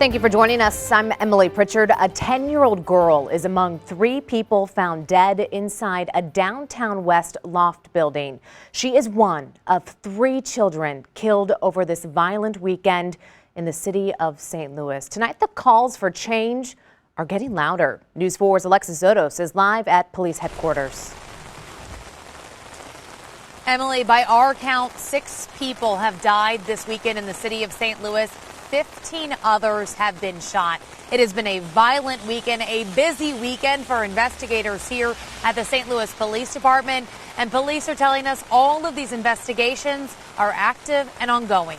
Thank you for joining us. I'm Emily Pritchard. A 10-year-old girl is among 3 people found dead inside a downtown West loft building. She is one of 3 children killed over this violent weekend in the city of St. Louis. Tonight, the calls for change are getting louder. News 4's Alexis Zotos is live at police headquarters. Emily, by our count, 6 people have died this weekend in the city of St. Louis. 15 others have been shot. It has been a violent weekend, a busy weekend for investigators here at the St. Louis Police Department. And police are telling us all of these investigations are active and ongoing.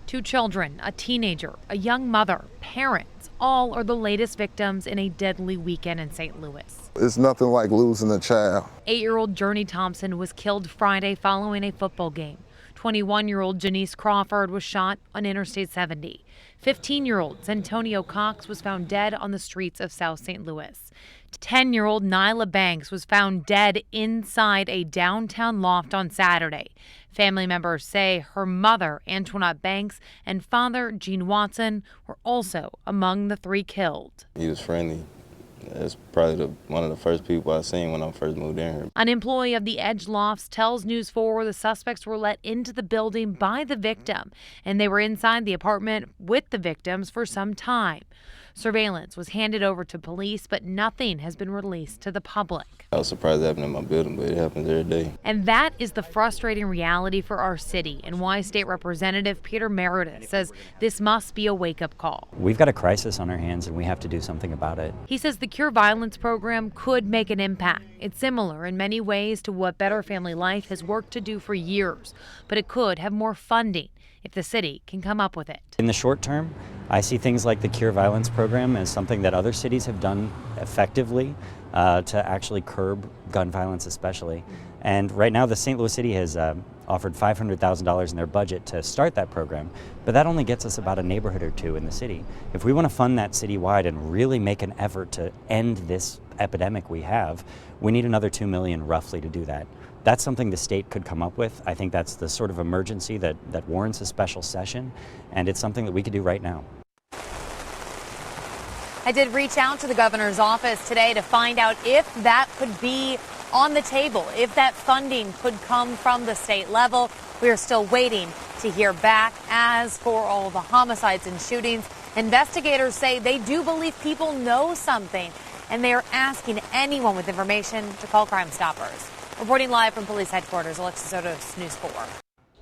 2 children, a teenager, a young mother, parents, all are the latest victims in a deadly weekend in St. Louis. It's nothing like losing a child. 8-year-old Journey Thompson was killed Friday following a football game. 21-year-old Janice Crawford was shot on Interstate 70. 15-year-old Antonio Cox was found dead on the streets of South St. Louis. 10-year-old Nyla Banks was found dead inside a downtown loft on Saturday. Family members say her mother, Antoinette Banks, and father, Gene Watson, were also among the 3 killed. He was friendly. That's probably one of the first people I seen when I first moved in here. An employee of the Edge Lofts tells News 4 the suspects were let into the building by the victim, and they were inside the apartment with the victims for some time. Surveillance was handed over to police, but nothing has been released to the public. I was surprised it happened in my building, but it happens every day. And that is the frustrating reality for our city, and why State Representative Peter Meredith says this must be a wake-up call. We've got a crisis on our hands, and we have to do something about it. He says the Cure Violence program could make an impact. It's similar in many ways to what Better Family Life has worked to do for years, but it could have more funding if the city can come up with it. In the short term, I see things like the Cure Violence program as something that other cities have done effectively to actually curb gun violence especially. And right now the St. Louis City has offered $500,000 in their budget to start that program, but that only gets us about a neighborhood or 2 in the city. If we want to fund that citywide and really make an effort to end this epidemic we have, we need another $2 million roughly to do that. That's something the state could come up with. I think that's the sort of emergency that warrants a special session, and it's something that we could do right now. I did reach out to the governor's office today to find out if that could be on the table, if that funding could come from the state level. We are still waiting to hear back. As for all the homicides and shootings, investigators say they do believe people know something, and they are asking anyone with information to call Crime Stoppers. Reporting live from police headquarters, Alexis Zotos, News 4.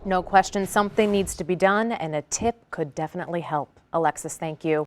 No question, something needs to be done, and a tip could definitely help. Alexis, thank you.